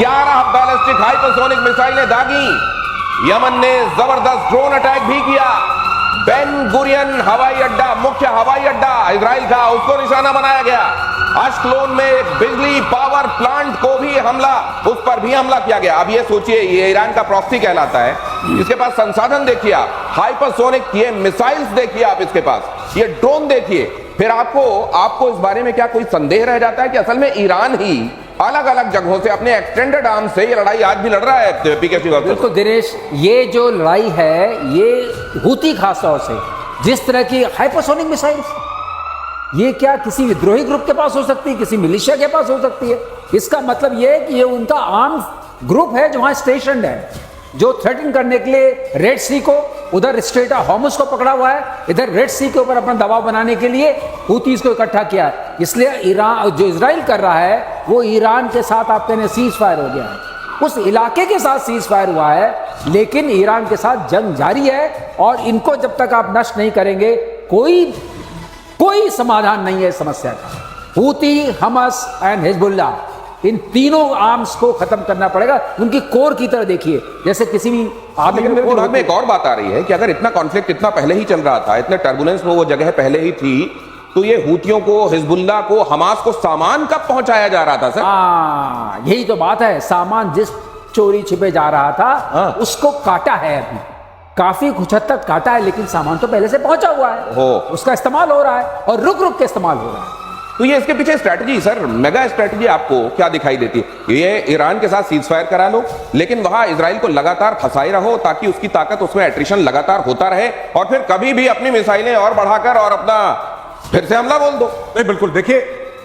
11 ballistic hypersonic मिसाइलें दागी। Yemen ने जबरदस्त ड्रोन अटैक भी किया। बेन गुरियन हवाई अड्डा, मुख्य हवाई अड्डा इजराइल का, उसको निशाना बनाया गया। अश्कलोन में एक बिजली पावर प्लांट को भी हमला, उस पर भी हमला किया गया। अब ये सोचिए, ये ईरान का प्रॉक्सी कहलाता है, इसके पास संसाधन देखिए आप, हाइपरसोनिक ये मिसाइल्स देखिए आप, इसके पास ये ड्रोन देखिए। फिर आपको इस बारे में क्या कोई संदेह रह जाता है कि असल में ईरान ही अलग अलग जगहों से अपने एक्सटेंडेड आर्म से ये लड़ाई आज भी लड़ रहा है? पीके श्रीवास्तव, बिल्कुल दिनेश, ये जो लड़ाई है ये हुती खासतौर से जिस तरह की हाइपरसोनिक मिसाइल्स, ये क्या किसी विद्रोही ग्रुप के पास हो सकती है, किसी मिलिशिया के पास हो सकती है? इसका मतलब ये है कि ये उनका आर्म ग्रुप है जो वहां स्टेशन है, जो थ्रेटन करने के लिए रेड सी को, उधर स्ट्रेट ऑफ हॉर्मुज को पकड़ा हुआ है, इधर रेड सी के ऊपर अपना दबाव बनाने के लिए हुतीज को इकट्ठा किया है। इसलिए ईरान जो इजराइल कर रहा है वो ईरान के साथ आप कहने सीज फायर हो गया है, उस इलाके के साथ सीज फायर हुआ है, लेकिन ईरान के साथ जंग जारी है और इनको जब तक आप नष्ट नहीं करेंगे कोई समाधान नहीं है इस समस्या का। हुती, हमस एंड हिजबुल्ला, इन तीनों आर्म्स को खत्म करना पड़ेगा, उनकी कोर की तरह देखिए, जैसे किसी भी लेकिन मेरे दिमाग में एक और बात आ रही है कि अगर इतना कॉन्फ्लिक्ट इतना पहले ही चल रहा था, इतने टर्बुलेंस में वो जगह पहले ही थी, तो ये हुतियों को, हिजबुल्ला को, हमास को सामान कब पहुंचाया जा रहा था सर? यही तो बात है, सामान जिस चोरी छिपे जा रहा था उसको काटा है, अभी काफी कुछ हद तक काटा है, लेकिन सामान तो पहले से पहुंचा हुआ है, उसका इस्तेमाल हो रहा है और रुक रुक के इस्तेमाल हो रहा है। तो ये इसके पीछे स्ट्रैटेजी सर, मेगा स्ट्रैटेजी आपको क्या दिखाई देती है? ये ईरान के साथ सीज फायर करा लो, लेकिन वहां इजराइल को लगातार फंसाए रहो ताकि उसकी ताकत, उसमें एट्रिशन लगातार होता रहे, और फिर कभी भी अपनी मिसाइलें और बढ़ाकर और अपना फिर से हमला बोल दो। नहीं, बिल्कुल, देखिए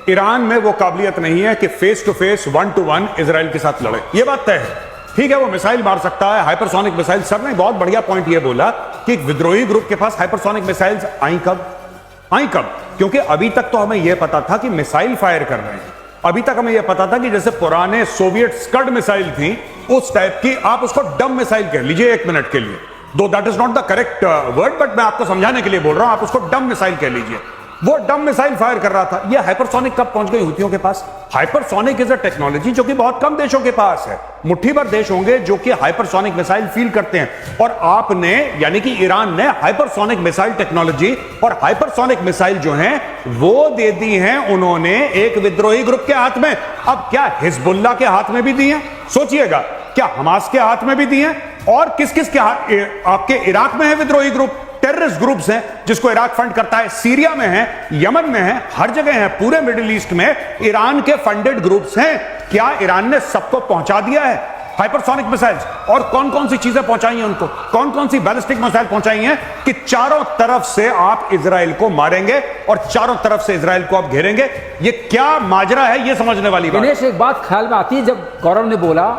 ईरान में वो काबिलियत नहीं है कि face to face 1-to-1 Israel के साथ लड़े, ये बात तय है। ठीक है, वो मिसाइल मार सकता है, हाइपरसोनिक मिसाइल। सर ने बहुत बढ़िया पॉइंट ये बोला कि एक विद्रोही ग्रुप के पास हाइपरसोनिक मिसाइल्स आई कब? क्योंकि अभी तक तो हमें यह पता था कि मिसाइल फायर कर रहे हैं, अभी तक हमें यह पता था कि जैसे पुराने सोवियत स्कड मिसाइल थी उस टाइप की, आप उसको डम मिसाइल कह लीजिए 1 मिनट के लिए, दो that is not the correct word, but मैं आपको समझाने के लिए बोल रहा हूं, आप उसको डम मिसाइल कह लीजिए। वो डम मिसाइल फायर कर रहा था। ये हाइपरसोनिक कब पहुंच गई हुतियों के पास? हाइपरसोनिक इज अ टेक्नोलॉजी जो कि बहुत कम देशों के पास है, मुट्ठी भर देश होंगे जो कि हाइपरसोनिक मिसाइल फील करते हैं, और आपने यानी कि ईरान ने हाइपरसोनिक मिसाइल टेक्नोलॉजी और हाइपरसोनिक मिसाइल जो हैं वो दे दी हैं उन्होंने एक विद्रोही ग्रुप के हाथ में। अब क्या हिजबुल्ला के हाथ में भी दी हैं? सोचिएगा, क्या हमास के हाथ में भी दी हैं? और किस किस के हाथ? आपके इराक में है विद्रोही ग्रुप, टेररिस्ट ग्रुप्स हैं जिसको इराक फंड करता है, सीरिया में है, यमन में है, हर जगह है, पूरे मिडिल ईस्ट में ईरान के फंडेड ग्रुप्स हैं। क्या ईरान ने सबको पहुंचा दिया है हाइपरसोनिक मिसाइल्स? और कौन कौन सी चीजें पहुंचाई हैं उनको, कौन कौन सी बैलिस्टिक मिसाइल पहुंचाई हैं कि चारों तरफ से आप इजराइल को मारेंगे और चारों तरफ से इजराइल को आप घेरेंगे? ये क्या माजरा है, ये समझने वाली बात। दिनेश, एक बात ख्याल में आती है जब गौरव ने बोला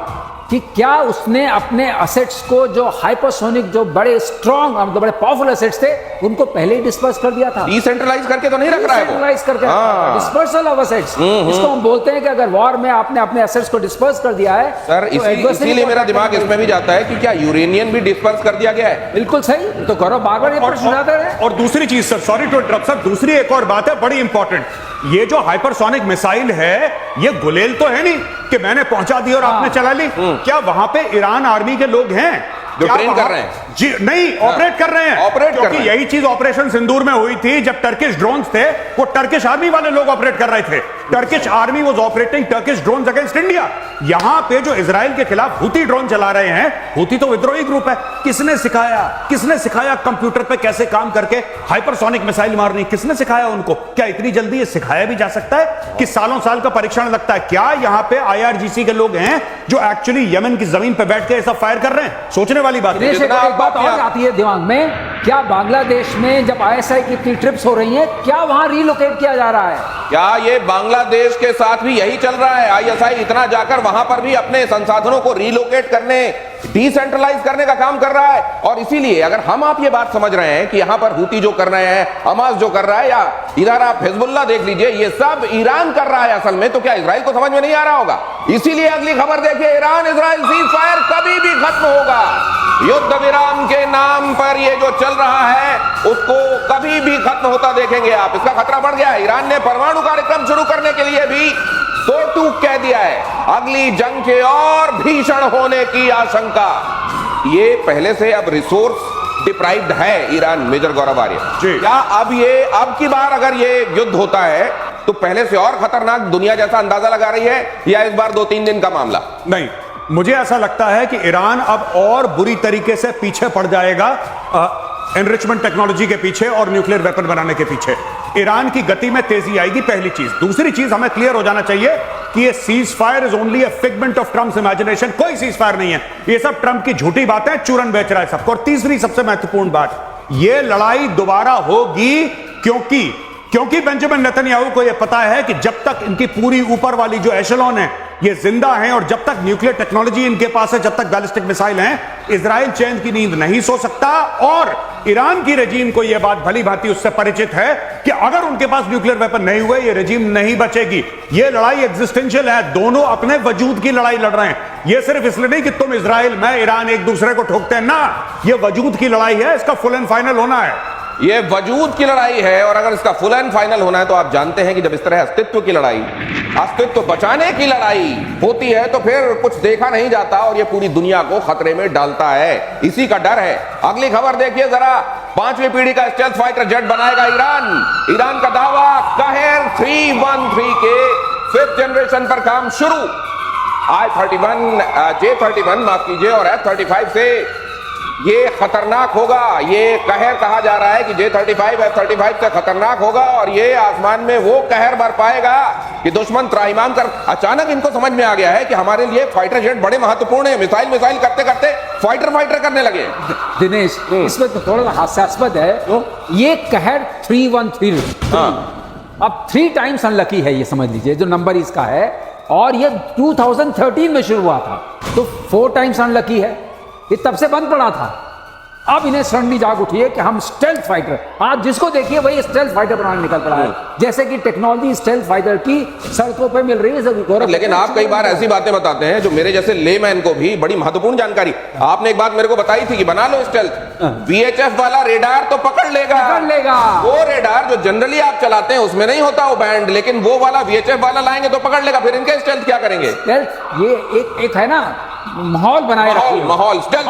कि क्या उसने अपने असेट्स को, जो हाइपरसोनिक, जो बड़े स्ट्रॉन्ग, मतलब बड़े पावरफुल असेट्स थे, उनको पहले ही डिस्पर्स कर दिया था। डिसेंट्रलाइज करके तो नहीं रख रहा है वो, डिसेंट्रलाइज करके, डिस्पर्सल ऑफ असेट्स, इसको हम बोलते हैं कि अगर वॉर में आपने अपने असेट्स को डिस्पर्स कर दिया है सर, इसीलिए मेरा दिमाग इसमें भी जाता है कि क्या यूरेनियम भी डिस्पर्स कर दिया गया है? बिल्कुल सही, तो गौरव बार-बार ये प्रश्न उठाते हैं। और दूसरी चीज sir, sorry to interrupt sir, दूसरी एक और बात है बड़ी इंपॉर्टेंट, ये जो हाइपरसोनिक मिसाइल है ये गुलेल तो है नहीं कि मैंने पहुंचा दी और आपने चला ली। क्या वहां पे ईरान आर्मी के लोग हैं जो ट्रेन कर रहे हैं? जी नहीं, ऑपरेट कर रहे हैं, क्योंकि यही चीज ऑपरेशन सिंदूर में हुई थी जब टर्किश ड्रोन्स थे, वो टर्किश आर्मी वाले लोग ऑपरेट कर रहे थे। Turkish army was operating Turkish drones against India. यहां पे जो इजराइल के खिलाफ हुती ड्रोन चला रहे हैं, हुती तो विद्रोही ग्रुप है, किसने सिखाया कंप्यूटर पे कैसे काम करके हाइपरसोनिक मिसाइल मारनी? किसने सिखाया उनको? क्या इतनी जल्दी ये सिखाया भी जा सकता है कि सालों साल का परीक्षण लगता है? क्या यहां पे IRGC के लोग हैं जो एक्चुअली यमन की जमीन पे बैठ के ऐसा फायर कर रहे हैं? सोचने वाली बात है। एक बात और आती है दिमाग में, क्या बांग्लादेश में जब ISI की इतनी ट्रिप्स हो रही हैं, क्या वहां रिलोकेट किया जा रहा है? क्या ये बांग्लादेश के साथ भी यही चल रहा है? ISI इतना जाकर वहां पर भी अपने संसाधनों को रिलोकेट करने, डिसेंट्रलाइज करने का काम कर रहा है। और इसीलिए अगर हम आप ये बात समझ रहे हैं कि यहां पर हुती जो कर रहे हैं, हमास जो कर रहा है, या इधर आप हिजबुल्ला देख लीजिए, ये सब ईरान कर रहा है असल में, तो क्या इजराइल को समझ में नहीं आ रहा होगा? इसीलिए अगली खबर देखिए, ईरान इजराइल सीज फायर कभी भी खत्म होगा। युद्ध विराम के नाम पर ये जो चल रहा है उसको कभी भी खत्म होता देखेंगे आप। इसका खतरा बढ़ गया है। ईरान ने परमाणु कार्यक्रम शुरू करने के लिए भी टूक कह दिया है, अगली जंग के और भीषण होने की आशंका। ये पहले से अब रिसोर्स डिप्राइव्ड है ईरान, मेजर गौरव आर्य। क्या अब की बार अगर ये युद्ध होता है तो पहले से और खतरनाक दुनिया जैसा अंदाजा लगा रही है, या इस बार 2-3 दिन का मामला? नहीं, मुझे ऐसा लगता है कि ईरान अब और बुरी तरीके से पीछे पड़ जाएगा एनरिचमेंट टेक्नोलॉजी के पीछे और न्यूक्लियर वेपन बनाने के पीछे। ईरान की गति में तेजी आएगी, पहली चीज। दूसरी चीज, हमें क्लियर हो जाना चाहिए कि ये cease fire is only a figment of Trump's imagination. कोई सीज फायर नहीं है, ये सब ट्रंप की झूठी बातें, चूरन बेच रहा है सबको। और तीसरी सबसे महत्वपूर्ण बात, ये लड़ाई दोबारा होगी क्योंकि बेंजामिन नेतन्याहू को यह पता है कि जब तक इनकी पूरी ऊपर वाली जो एशेलॉन है ये जिंदा हैं और जब तक न्यूक्लियर टेक्नोलॉजी इनके पास है, जब तक बैलिस्टिक मिसाइल हैं, इजराइल चैन की नींद नहीं सो सकता। और ईरान की रेजीम को यह बात भली भांति उससे परिचित है कि अगर उनके पास न्यूक्लियर वेपन नहीं हुए ये रेजीम नहीं बचेगी। ये लड़ाई एग्जिस्टेंशियल है, दोनों अपने वजूद की लड़ाई लड़ रहे हैं। ये सिर्फ इसलिए नहीं कि तुम इजराइल, मैं ईरान एक दूसरे को ठोकते हैं ना, ये वजूद की लड़ाई है, इसका फुल एंड फाइनल होना है। ये वजूद की लड़ाई है, और अगर इसका फुल एंड फाइनल होना है तो आप जानते हैं कि जब इस तरह अस्तित्व की लड़ाई, अस्तित्व बचाने की लड़ाई होती है तो फिर कुछ देखा नहीं जाता और ये पूरी दुनिया को खतरे में डालता है। इसी का डर है। अगली खबर देखिए जरा, 5वीं पीढ़ी का स्टेल्थ फाइटर जेट बनाएगा ईरान का दावा। कहर 313 के 5th जनरेशन पर काम शुरू। J-31 माफ कीजिए और F-35 से ये खतरनाक होगा। ये कहर कहा जा रहा है कि J-35 F-35 से खतरनाक होगा और ये आसमान में वो कहर बर पाएगा कि दुश्मन त्राहिमाम कर। अचानक इनको समझ में आ गया है कि हमारे लिए फाइटर जेट बड़े महत्वपूर्ण है। मिसाइल करते करते फाइटर करने लगे। दिनेश, इसमें तो थोड़ा हास्यास्पद है, ये कहर 313 अब 3 टाइम्स अनलकी है, ये समझ लीजिए जो नंबर इसका है। और ये 2013 में शुरू हुआ था, तो 4 टाइम्स अनलकी है। ये तब से बंद पड़ा था। अब इन्हें सडनली जाग उठी है कि हम स्टेल्थ फाइटर, आप जिसको देखिए वही स्टेल्थ फाइटर बनाने निकल पड़ा है। जैसे कि टेक्नोलॉजी स्टेल्थ फाइटर की सड़कों पे मिल रही है। लेकिन आप कई बार ऐसी बातें बताते हैं जो मेरे जैसे लेमैन को भी बड़ी महत्वपूर्ण जानकारी। आपने एक बात मेरे को बताई थी कि बना लो स्टेल्थ, VHF वाला रेडार तो पकड़ लेगा। वो रेडार जो जनरली आप चलाते हैं उसमें नहीं होता वो बैंड, लेकिन वो वाला VHF वाला लाएंगे तो पकड़ लेगा। फिर इनके स्टेल्थ क्या करेंगे? ये एक है ना, माहौल बनाए रखिए, माहौल स्टेल्थ।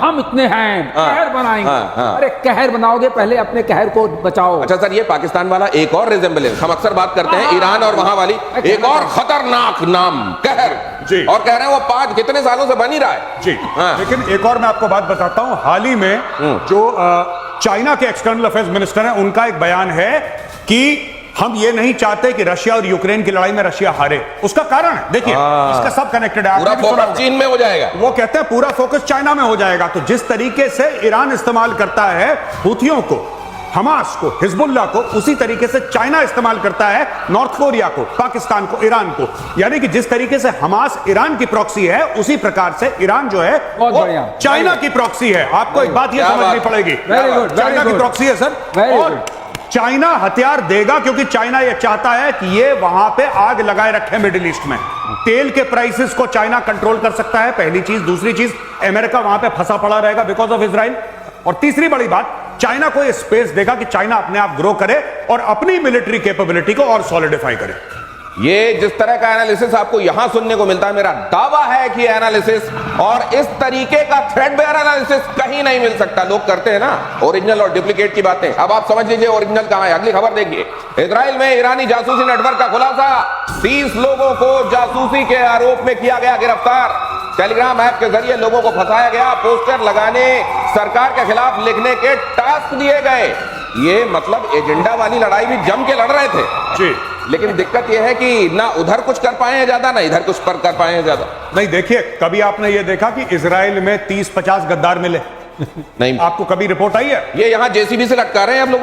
हम इतने हैं, कहर बनाएंगे। अरे कहर बनाओगे, पहले अपने कहर को बचाओ। अच्छा सर, ये पाकिस्तान वाला एक और रिजेंबलेंस, हम अक्सर बात करते हैं ईरान और वहां वाली एक और खतरनाक नाम कहर जी, और कह रहे हैं वो 5 कितने सालों से बन ही रहा है जी। लेकिन एक और मैं आपको बात बताता हूं, हाल ही में जो चाइना के एक्सटर्नल अफेयर्स मिनिस्टर हैं, उनका एक बयान है कि हम ये नहीं चाहते कि रशिया और यूक्रेन की लड़ाई में रशिया हारे। उसका कारण है, देखिए इसका सब कनेक्टेड है, पूरा फोकस चीन में हो जाएगा। वो कहते हैं पूरा फोकस चाइना में हो जाएगा। तो जिस तरीके से ईरान इस्तेमाल करता है हुथियों को, हमास को, हिजबुल्लाह को, उसी तरीके से चाइना इस्तेमाल करता है नॉर्थ कोरिया को, पाकिस्तान को, ईरान को। यानी कि जिस तरीके से हमास ईरान की प्रॉक्सी है, उसी प्रकार से ईरान जो है वो चाइना की प्रॉक्सी है। आपको एक बात यह समझनी पड़ेगी, चाइना की प्रॉक्सी है सर। और चाइना हथियार देगा क्योंकि चाइना यह चाहता है कि ये वहां पे आग लगाए रखे मिडिल ईस्ट में। तेल के प्राइसेस को चाइना कंट्रोल कर सकता है, पहली चीज। दूसरी चीज, अमेरिका वहां पे फंसा पड़ा रहेगा बिकॉज ऑफ इजराइल। और तीसरी बड़ी बात, चाइना को यह स्पेस देगा कि चाइना अपने आप ग्रो करे और अपनी मिलिट्री कैपेबिलिटी को और सॉलिडिफाई करे। ये जिस तरह का एनालिसिस आपको यहां सुनने को मिलता है, मेरा दावा है कि एनालिसिस और इस तरीके का थ्रेडबेयर एनालिसिस कहीं नहीं मिल सकता। लोग करते हैं ना ओरिजिनल और डुप्लीकेट की बातें, अब आप समझ लीजिए ओरिजिनल कहां है। अगली खबर देखिए, इजराइल में ईरानी जासूसी नेटवर्क का खुलासा। 30 लोगों को जासूसी के आरोप में किया गया गिरफ्तार। टेलीग्राम ऐप के जरिए लोगों को फंसाया गया, पोस्टर लगाने, सरकार के खिलाफ लिखने के टास्क दिए गए। ये मतलब एजेंडा वाली लड़ाई भी जम के लड़ रहे थे जी। लेकिन दिक्कत यह है कि ना उधर कुछ कर पाए हैं ज्यादा, ना इधर कुछ पर कर पाए हैं ज्यादा। नहीं, देखिए कभी आपने ये देखा कि इजराइल में 30-50 गद्दार मिले? नहीं। आपको कभी रिपोर्ट आई है? ये यहां JCB से लटका रहे हैं अब लोगों